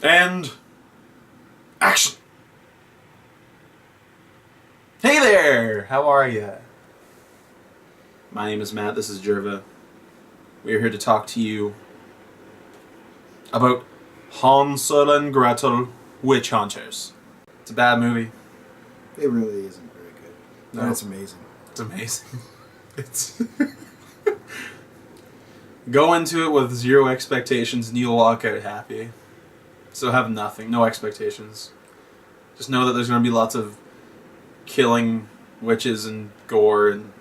And action! Hey there! How are ya? My name is Matt, this is Jerva. We are here to talk to you about Hansel and Gretel Witch Hunters. It's a bad movie. It really isn't very good. No. And it's amazing. It's amazing. It's Go into it with zero expectations and you'll walk out happy. So have nothing, no expectations. Just know that there's going to be lots of killing, witches, and gore. And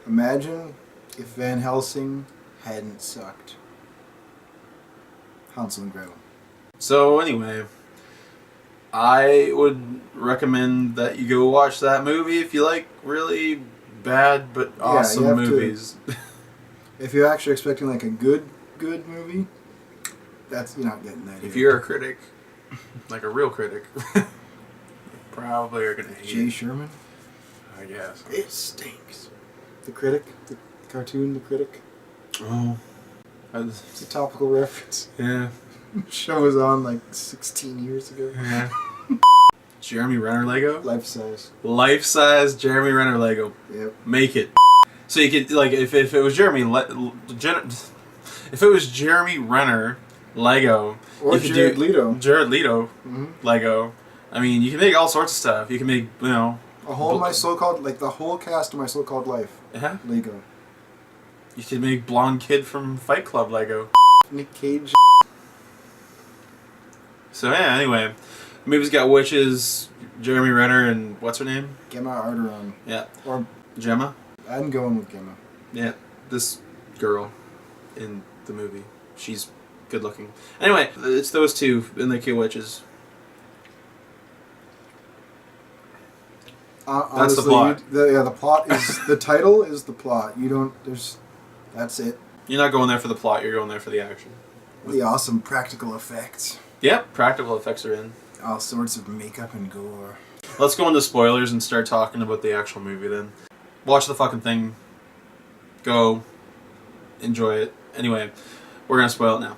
imagine if Van Helsing hadn't sucked. Hansel and Gretel. So anyway, I would recommend that you go watch that movie if you like really bad but awesome movies. If you're actually expecting like a good movie, you're not getting that. If you're a critic, like a real critic, you probably are gonna hate Jay Sherman. I guess it stinks. The Critic, the cartoon, The Critic. Oh, it's a topical reference. Yeah. Show was on like 16 years ago. Yeah. Jeremy Renner Lego. Life size. Life size Jeremy Renner Lego. Yep. Make it. So you could like if it was Jeremy Renner Lego or Jared Leto. Jared Leto Lego. I mean, you can make all sorts of stuff. You can make a whole my so-called the whole cast of My So-Called Life. Yeah. Lego. You could make blonde kid from Fight Club Lego. Nick Cage. So yeah. Anyway, the movie's got witches, Jeremy Renner, and what's her name? Gemma Arterton. Yeah. Or Gemma. I'm going with Gemma. Yeah, this girl in the movie. She's good looking. Anyway, it's those two, and they kill witches. Honestly, that's the plot. The plot is... the title is the plot. You don't... That's it. You're not going there for the plot, you're going there for the action. The awesome practical effects. Yep, practical effects are in. All sorts of makeup and gore. Let's go into spoilers and start talking about the actual movie then. Watch the fucking thing. Go. Enjoy it. Anyway, we're gonna spoil it now.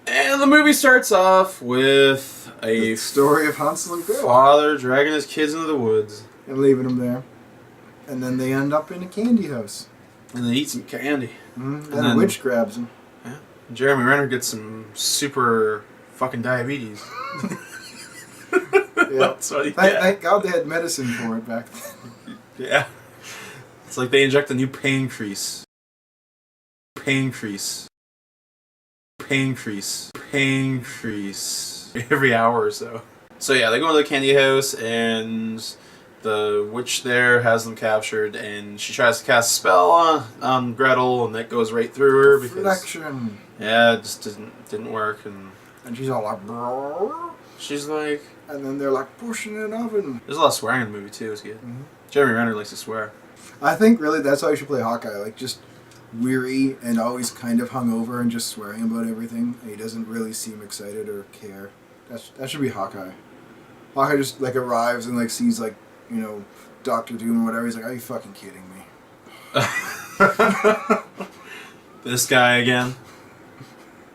And the movie starts off with the story of Hansel and Gretel. Father dragging his kids into the woods. And leaving them there. And then they end up in a candy house. And they eat some candy. And then a witch grabs them. Yeah. Jeremy Renner gets some super fucking diabetes. Yeah. Thank God they had medicine for it back then. Yeah. It's like they inject a new pancreas. Pancreas. Every hour or so. So yeah, they go into the candy house and the witch there has them captured and she tries to cast a spell on Gretel and that goes right through her because... Reflection. Yeah, it just didn't work and she's all like... Brrr. She's like... And then they're like pushing an oven. There's a lot of swearing in the movie too, it's good. Jeremy Renner likes to swear. I think really that's how you should play Hawkeye, like just weary and always kind of hungover and just swearing about everything. And he doesn't really seem excited or care. That should be Hawkeye. Hawkeye just like arrives and like sees like, Dr. Doom or whatever. He's like, are you fucking kidding me? This guy again?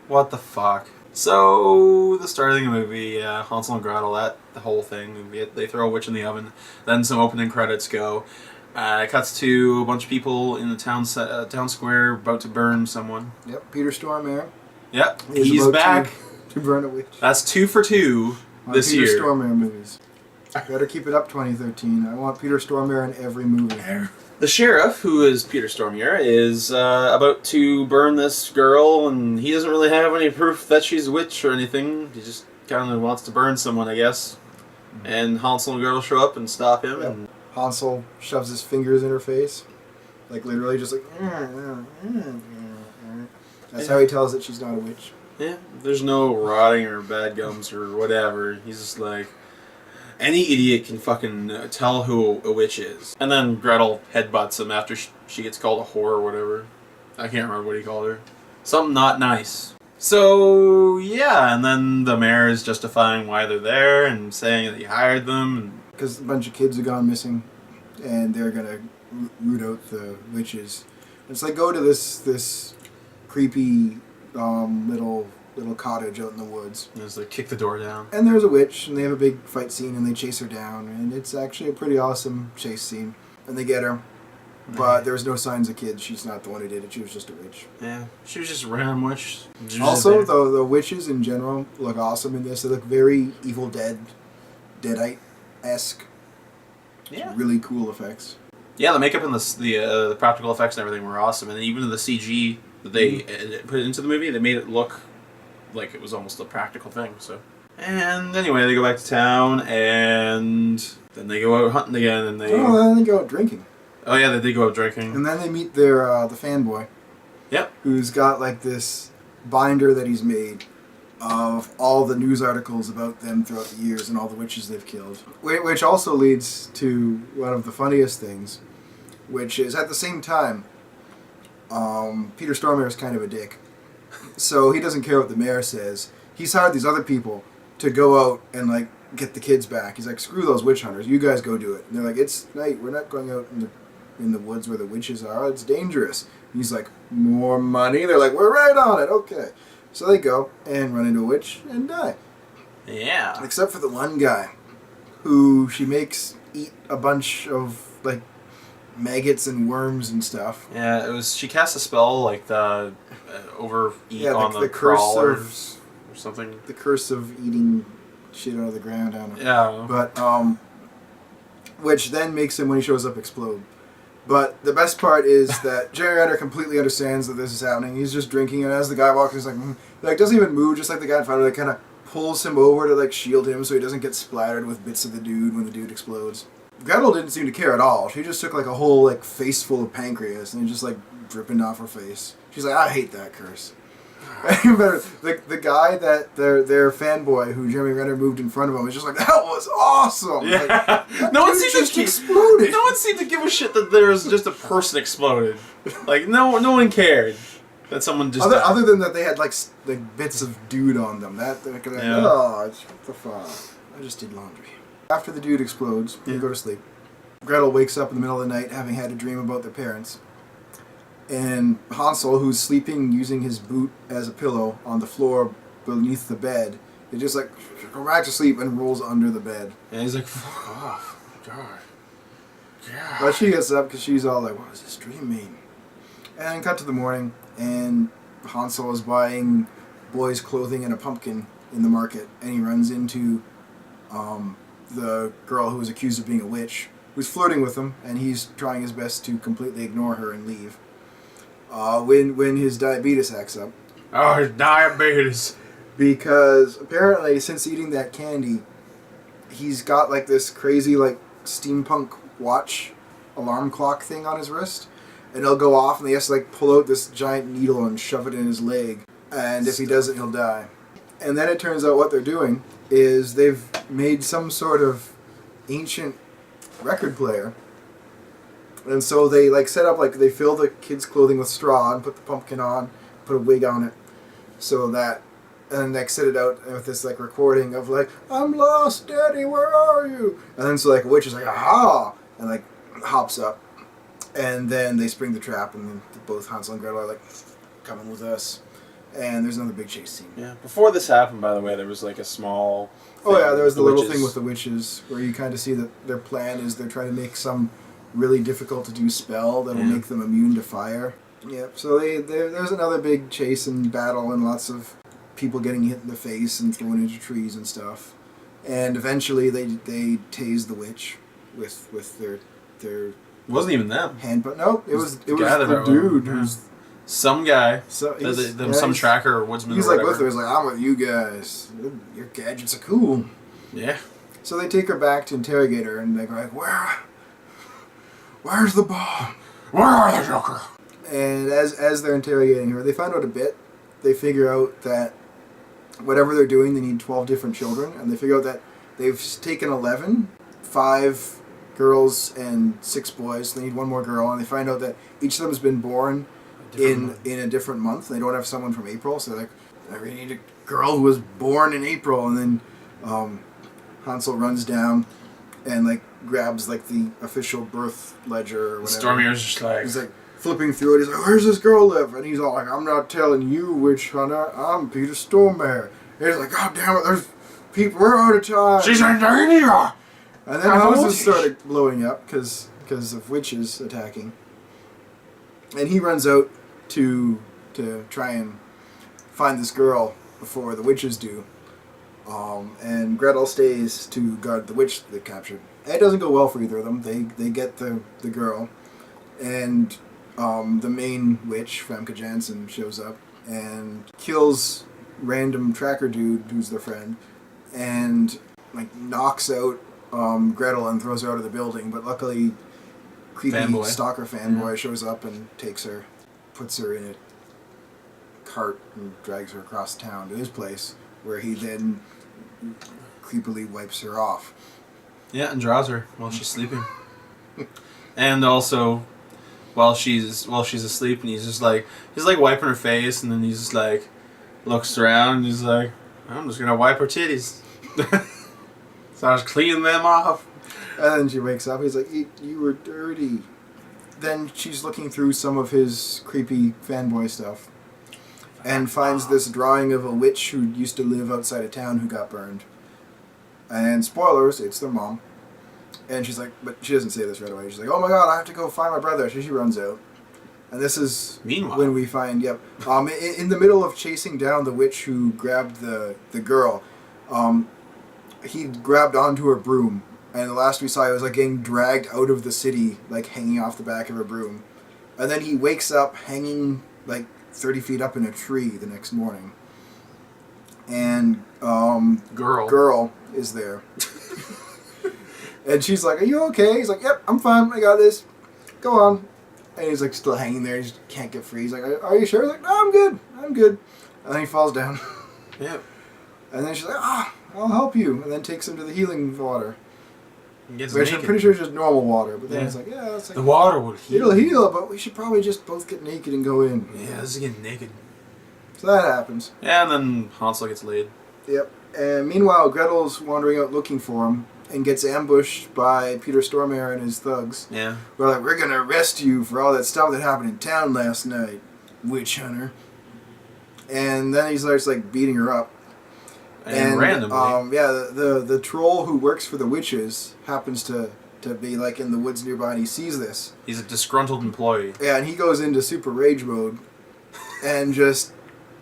What the fuck? So, the start of the movie, Hansel and Gretel, the whole thing, they throw a witch in the oven, then some opening credits go. It cuts to a bunch of people in the town square about to burn someone. Yep, Peter Stormare. Yep, he's back. To burn a witch. That's 2 for 2 this year. Peter Stormare movies. Better keep it up, 2013. I want Peter Stormare in every movie. The sheriff, who is Peter Stormare, is about to burn this girl, and he doesn't really have any proof that she's a witch or anything. He just kind of wants to burn someone, I guess. And Hansel and Gretel show up and stop him. Yep. And Hansel shoves his fingers in her face. Like, literally just like... That's how he tells that she's not a witch. Yeah, there's no rotting or bad gums or whatever. He's just like... Any idiot can fucking tell who a witch is. And then Gretel headbutts him after she gets called a whore or whatever. I can't remember what he called her. Something not nice. So, yeah, and then the mayor is justifying why they're there and saying that he hired them. Because a bunch of kids have gone missing and they're going to root out the witches. It's like, go to this creepy little little cottage out in the woods. And they kick the door down. And there's a witch, and they have a big fight scene, and they chase her down, and it's actually a pretty awesome chase scene. And they get her, but there's no signs of kids. She's not the one who did it. She was just a witch. Yeah, she was just a random witch. Also, the witches in general look awesome in this. They look very Evil Dead, Deadite-esque. Yeah. Really cool effects. Yeah, the makeup and the practical effects and everything were awesome, and even the CG that they put into the movie, they made it look like it was almost a practical thing. So, and anyway, they go back to town, and then they go out hunting again, and then they go out drinking. Oh yeah, they did go out drinking, and then they meet their the fanboy. Yep. Who's got like this binder that he's made of all the news articles about them throughout the years and all the witches they've killed. Which also leads to one of the funniest things, which is at the same time, Peter Stormare is kind of a dick. So he doesn't care what the mayor says. He's hired these other people to go out and like get the kids back. He's like, screw those witch hunters, you guys go do it. And they're like, it's night, we're not going out in the woods where the witches are, it's dangerous. And he's like, more money? They're like, we're right on it, okay. So they go and run into a witch and die. Yeah. Except for the one guy who she makes eat a bunch of like maggots and worms and stuff. Yeah, it was. She cast a spell like the overeat on the curse crawlers or something. The curse of eating shit out of the ground. I don't know. Yeah. But which then makes him when he shows up explode. But the best part is that Jerry Renner completely understands that this is happening. He's just drinking, and as the guy walks, he's like doesn't even move, just like the guy in front of him. Kind of pulls him over to like shield him so he doesn't get splattered with bits of the dude when the dude explodes. Gretel didn't seem to care at all. She just took like a whole like face full of pancreas and just like dripping off her face. She's like, I hate that curse. the guy that their fanboy who Jeremy Renner moved in front of him is just like, that was awesome. Yeah. Like, no one seemed to exploded. No one seemed to give a shit that there was just a person exploded. Like no one cared that someone just other than that they had like bits of dude on them. Oh, it's what the fuck. I just did laundry. After the dude explodes, they go to sleep. Gretel wakes up in the middle of the night having had a dream about their parents. And Hansel, who's sleeping using his boot as a pillow on the floor beneath the bed, he just like go back to sleep and rolls under the bed. And he's like, fuck off. God. But she gets up because she's all like, what does this dream mean? And then cut to the morning, and Hansel is buying boys' clothing and a pumpkin in the market, and he runs into the girl who was accused of being a witch, who's flirting with him, and he's trying his best to completely ignore her and leave. When his diabetes acts up. Oh, his diabetes. Because apparently, since eating that candy, he's got like this crazy like steampunk watch alarm clock thing on his wrist, and it'll go off, and he has to like pull out this giant needle and shove it in his leg, and if he doesn't, he'll die. And then it turns out what they're doing is they've made some sort of ancient record player. And so they like set up, like they fill the kid's clothing with straw and put the pumpkin on, put a wig on it, so that, and then like set it out with this like recording of like, I'm lost, Daddy, where are you? And then so like a witch is like, aha, and like hops up, and then they spring the trap, and then both Hansel and Gretel are like, coming with us, and there's another big chase scene. Yeah. Before this happened, by the way, there was like a small. Oh yeah, there was the little witches. thing with the witches where you kind of see that their plan is they're trying to make some really difficult to do spell that'll make them immune to fire. Yep. So there's another big chase and battle and lots of people getting hit in the face and thrown into trees and stuff. And eventually they tase the witch with their It wasn't even them. hand. But no, it was the that dude who's some guy. so Some tracker or woodsman. He's or like whatever. with her. He's like, I'm with you guys. Your gadgets are cool. Yeah. So they take her back to interrogate her, and they're like, Where's the bomb? Where are the Joker? And as they're interrogating her, they find out a bit. They figure out that whatever they're doing, they need 12 different children, and they figure out that they've taken 11, 5 girls and 6 boys. They need one more girl, and they find out that each of them has been born in a different month. They don't have someone from April, so they're like, I really need a girl who was born in April. And then Hansel runs down and like grabs like the official birth ledger or whatever. Stormier's just like, he's like flipping through it. He's like, "Where's this girl live?" And he's all like, "I'm not telling you, witch hunter. I'm Peter Stormare." And he's like, "God damn it, there's people. We're out of time." She's in danger. And then houses started blowing up because of witches attacking. And he runs out to try and find this girl before the witches do. And Gretel stays to guard the witch they captured. It doesn't go well for either of them. They get the girl, and the main witch, Famke Janssen, shows up and kills random tracker dude who's their friend, and like knocks out Gretel and throws her out of the building. But luckily, creepy stalker fanboy shows up and takes her, puts her in a cart and drags her across town to his place, where he then creepily wipes her off. Yeah, and draws her while she's sleeping. And also, while she's asleep, and he's like wiping her face, and then he's just like looks around, and he's like, "I'm just gonna wipe her titties." So I was cleaning them off. And then she wakes up. He's like, "You were dirty." Then she's looking through some of his creepy fanboy stuff, and finds this drawing of a witch who used to live outside of town who got burned. And spoilers, it's their mom. And she's like, but she doesn't say this right away. She's like, "Oh my god, I have to go find my brother." So she runs out. And this is when we find, in the middle of chasing down the witch who grabbed the girl, he grabbed onto her broom. And the last we saw, he was like getting dragged out of the city, like hanging off the back of her broom. And then he wakes up hanging like 30 feet up in a tree the next morning. And girl is there. And she's like, "Are you okay?" He's like, "Yep, I'm fine. I got this. Go on." And he's like still hanging there. He just can't get free. He's like, "Are you sure?" He's like, "No, I'm good. I'm good." And then he falls down. Yep. And then she's like, "I'll help you." And then takes him to the healing water. Which I'm pretty sure is just normal water. But then it's like, yeah, it's like, the water would heal. It'll heal, but we should probably just both get naked and go in. Yeah, let's get naked. So that happens. Yeah, and then Hansel gets laid. Yep. And meanwhile, Gretel's wandering out looking for him and gets ambushed by Peter Stormare and his thugs. Yeah. We're like, "We're gonna arrest you for all that stuff that happened in town last night, witch hunter." And then he starts like beating her up. And randomly. The troll who works for the witches happens to be like in the woods nearby, and he sees this. He's a disgruntled employee. Yeah, and he goes into super rage mode and just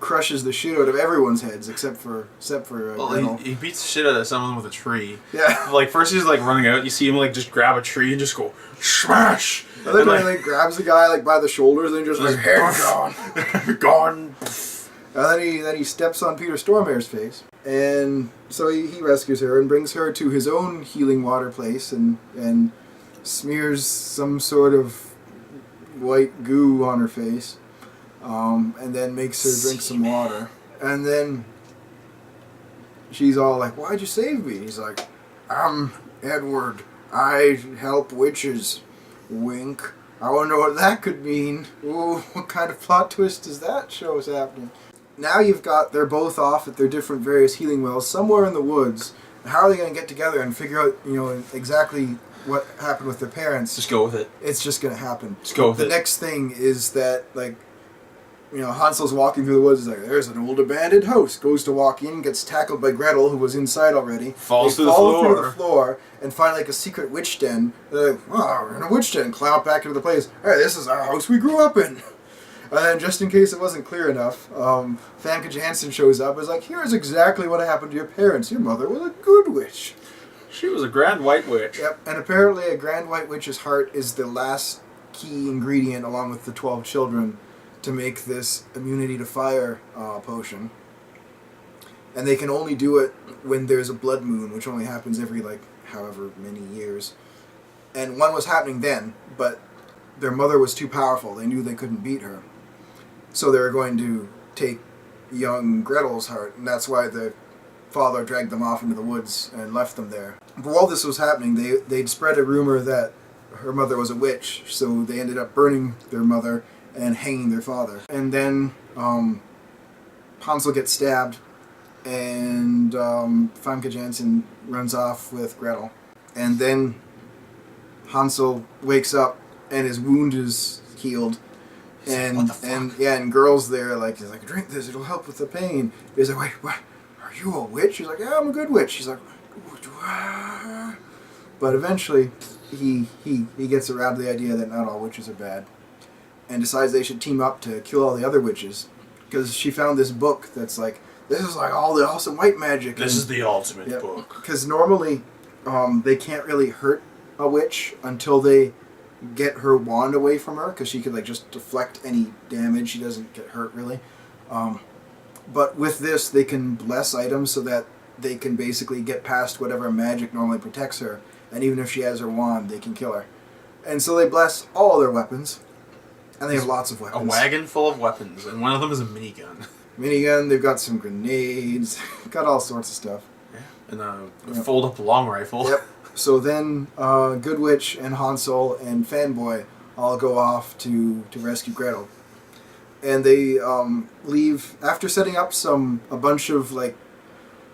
crushes the shit out of everyone's heads except for Gretel. He beats the shit out of someone with a tree. Yeah. Like first he's like running out, you see him like just grab a tree and just go smash. And then he like grabs the guy like by the shoulders and just like, "Hair gone." Gone. And then he steps on Peter Stormare's face. And so he rescues her and brings her to his own healing water place and smears some sort of white goo on her face. And then makes her drink some water. And then she's all like, "Why'd you save me?" He's like, "I'm Edward. I help witches. Wink. I wonder what that could mean." Ooh, what kind of plot twist does that show us happening? Now they're both off at their different various healing wells somewhere in the woods. How are they going to get together and figure out, exactly what happened with their parents? Just go with it. It's just going to happen. Just go with it. The next thing is that, Hansel's walking through the woods. He's like, "There's an old abandoned house." Goes to walk in, gets tackled by Gretel, who was inside already. Falls through the floor and find like a secret witch den. They're like, "Wow, we're in a witch den." Climb up back into the place. "Hey, this is our house we grew up in." And then, just in case it wasn't clear enough, Famke Janssen shows up and is like, "Here's exactly what happened to your parents. Your mother was a good witch." She was a grand white witch. Yep, and apparently a grand white witch's heart is the last key ingredient, along with the 12 children, to make this immunity to fire potion. And they can only do it when there's a blood moon, which only happens every, however many years. And one was happening then, but their mother was too powerful. They knew they couldn't beat her. So they were going to take young Gretel's heart, and that's why the father dragged them off into the woods and left them there. But while this was happening, they'd spread a rumor that her mother was a witch, so they ended up burning their mother and hanging their father. And then Hansel gets stabbed, and Famke Janssen runs off with Gretel. And then Hansel wakes up, and his wound is healed, And what the fuck? and girls there he's like, drink this, it'll help with the pain. He's like, wait, what? Are you a witch? She's like, yeah, I'm a good witch. She's like, but eventually he gets around to the idea that not all witches are bad, and decides they should team up to kill all the other witches, because she found this book that's like, this is like all the awesome white magic. This is the ultimate book. Because normally they can't really hurt a witch until they get her wand away from her, because she could like just deflect any damage. She doesn't get hurt really. But with this, they can bless items so that they can basically get past whatever magic normally protects her, and even if she has her wand, they can kill her. And so they bless all their weapons, and they have lots of weapons. A wagon full of weapons, and one of them is a minigun. Minigun, they've got some grenades, got all sorts of stuff. Yeah, and a fold-up long rifle. Yep. So then Good Witch and Hansel and Fanboy all go off to rescue Gretel. And they leave after setting up a bunch of like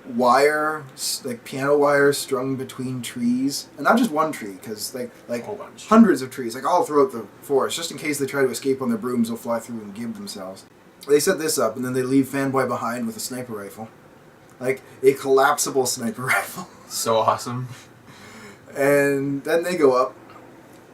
wire, like piano wire strung between trees, and not just one tree, because like a whole bunch. Hundreds of trees, like all throughout the forest, just in case they try to escape on their brooms, they'll fly through and give themselves. They set this up, and then they leave Fanboy behind with a sniper rifle, like a collapsible sniper rifle. So awesome. And then they go up,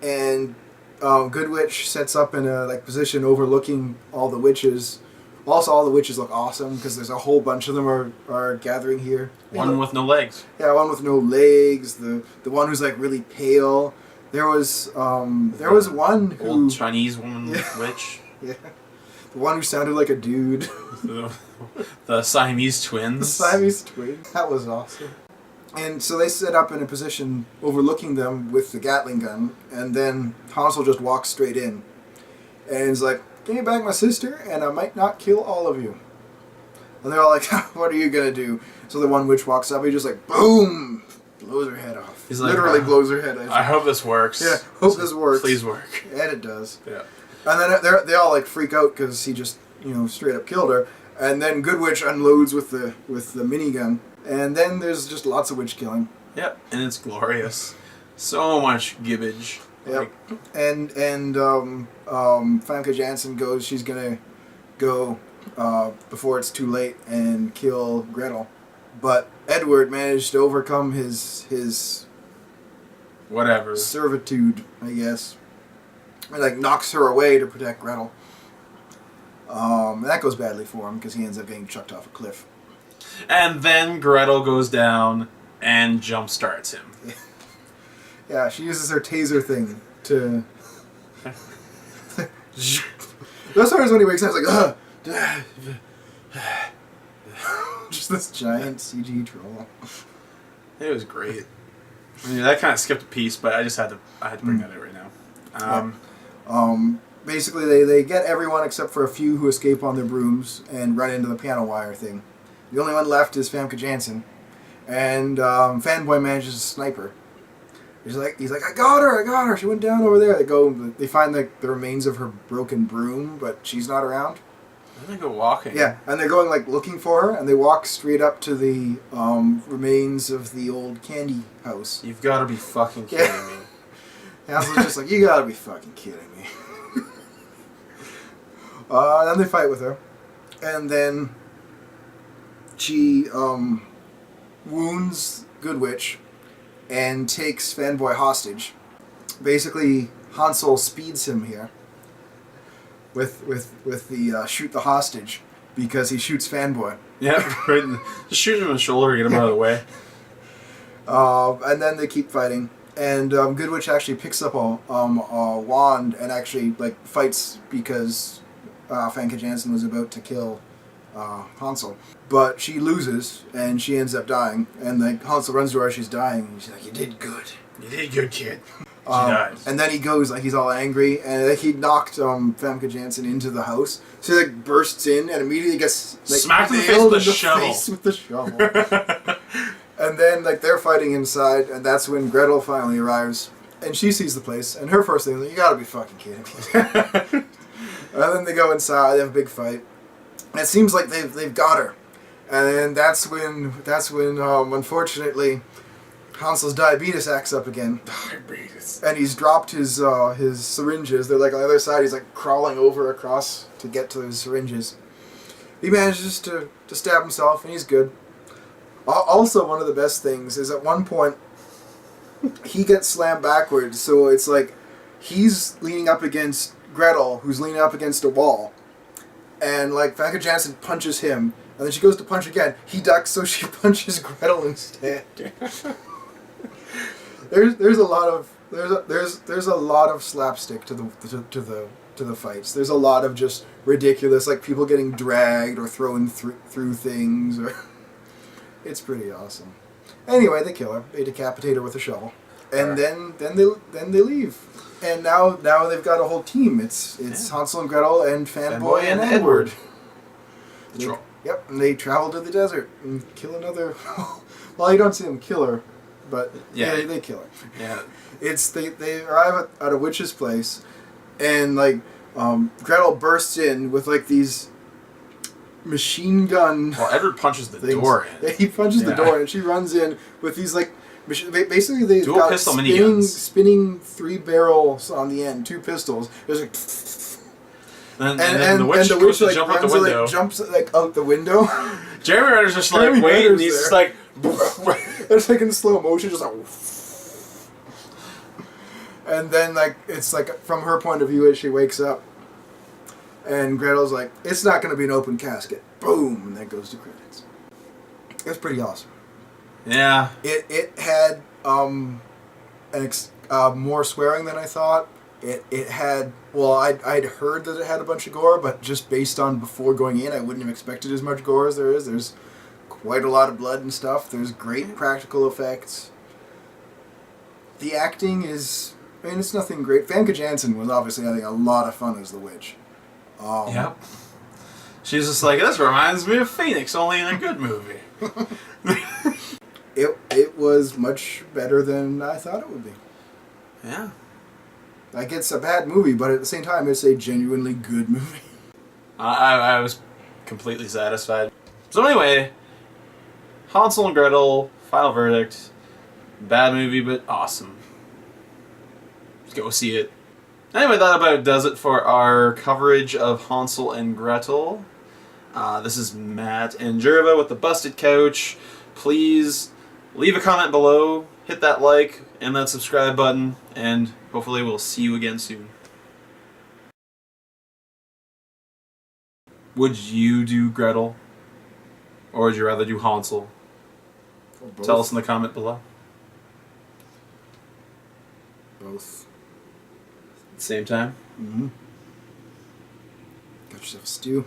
and Good Witch sets up in a position overlooking all the witches. Also, all the witches look awesome because there's a whole bunch of them are gathering here. One with no legs. Yeah, one with no legs. The one who's like really pale. There was one who old Chinese woman witch. Yeah, the one who sounded like a dude. The Siamese twins. The Siamese twins. That was awesome. And so they set up in a position overlooking them with the Gatling gun, and then Hansel just walks straight in, and he's like, "Give me back my sister, and I might not kill all of you." And they're all like, "What are you gonna do?" So the one witch walks up, he just like, boom, blows her head off. He's like, literally blows her head off. I hope this works. Yeah, hope this works. Please work. And it does. Yeah. And then they all like freak out because he just straight up killed her. And then Good Witch unloads with the minigun. And then there's just lots of witch killing. Yep, and it's glorious. So much gibbage. Yep. And Famke Janssen goes, she's gonna go before it's too late and kill Gretel. But Edward managed to overcome his whatever servitude, I guess. And like knocks her away to protect Gretel. And that goes badly for him because he ends up getting chucked off a cliff. And then Gretel goes down and jump starts him. Yeah, she uses her taser thing to. That's why when he wakes up, it's like, just this giant CG troll. It was great. I mean, that kind of skipped a piece, but I had to bring that in right now. Basically, they get everyone except for a few who escape on their brooms and run into the piano wire thing. The only one left is Famke Janssen, and Fanboy manages to snipe her. He's like, I got her. She went down over there. They find the remains of her broken broom, but she's not around. Then they go walking. Yeah, and they're going looking for her, and they walk straight up to the remains of the old candy house. You've got to be fucking kidding me. Hansel's just like, you gotta be fucking kidding me. Then they fight with her, and then she wounds Good Witch and takes Fanboy hostage. Basically, Hansel speeds him here with the shoot the hostage because he shoots Fanboy. Yeah, right. Just shoot him in the shoulder, get him out of the way. And then they keep fighting. And Good Witch actually picks up a wand and actually fights because Famke Janssen was about to kill Hansel. But she loses and she ends up dying. And Hansel runs to her as she's dying. And she's like, "You did good. You did good, kid." She dies. And then he goes he's all angry and he knocked Famke Janssen into the house. So he bursts in and immediately gets smacked in the face with the shovel. Face with the shovel. And then, they're fighting inside, and that's when Gretel finally arrives. And she sees the place, and her first thing is, you gotta be fucking kidding me. And then they go inside, they have a big fight. And it seems like they've got her. And then that's when unfortunately, Hansel's diabetes acts up again. Diabetes. And he's dropped his syringes. They're like on the other side. He's like crawling over across to get to his syringes. He manages to stab himself, and he's good. Also, one of the best things is at one point he gets slammed backwards, so it's like he's leaning up against Gretel, who's leaning up against a wall, and like Famke Janssen punches him, and then she goes to punch again. He ducks, so she punches Gretel instead. There's a lot of slapstick to the fights. There's a lot of just ridiculous, like people getting dragged or thrown through things. Or it's pretty awesome. Anyway, they kill her. They decapitate her with a shovel, and then they leave. And now they've got a whole team. It's Hansel and Gretel and Fanboy and Edward. Yep, and they travel to the desert and kill another. Well, you don't see them kill her, but they kill her. Yeah, they arrive at a witch's place, and like Gretel bursts in with like these machine gun. Well, Edward punches the door in. Yeah, he punches the door, and she runs in with these like. Basically, they've dual got pistol miniguns. Spinning 3 barrels on the end, 2 pistols. There's like. And the witch goes to jump out the window. Like, jumps like out the window. Jeremy Renner's just like wait, and he's just like. It's like in slow motion, just like. And then like it's like from her point of view as she wakes up, and Gretel's like, "It's not going to be an open casket." Boom, and that goes to credits. It's pretty awesome. Yeah. It had more swearing than I thought. It had, well, I'd heard that it had a bunch of gore, but just based on before going in, I wouldn't have expected as much gore as there is. There's quite a lot of blood and stuff. There's great practical effects. The acting is, I mean, it's nothing great. Famke Janssen was obviously having a lot of fun as the witch. Yep. She's just like, this reminds me of Phoenix, only in a good movie. It was much better than I thought it would be. Yeah. Like, it's a bad movie, but at the same time, it's a genuinely good movie. I was completely satisfied. So anyway, Hansel and Gretel, final verdict. Bad movie, but awesome. Let's go see it. Anyway, that about does it for our coverage of Hansel and Gretel. This is Matt and Jerva with the Busted Couch. Please leave a comment below, hit that like and that subscribe button, and hopefully we'll see you again soon. Would you do Gretel? Or would you rather do Hansel? Tell us in the comment below. Both. At the same time? Mm-hmm. Got yourself a stew.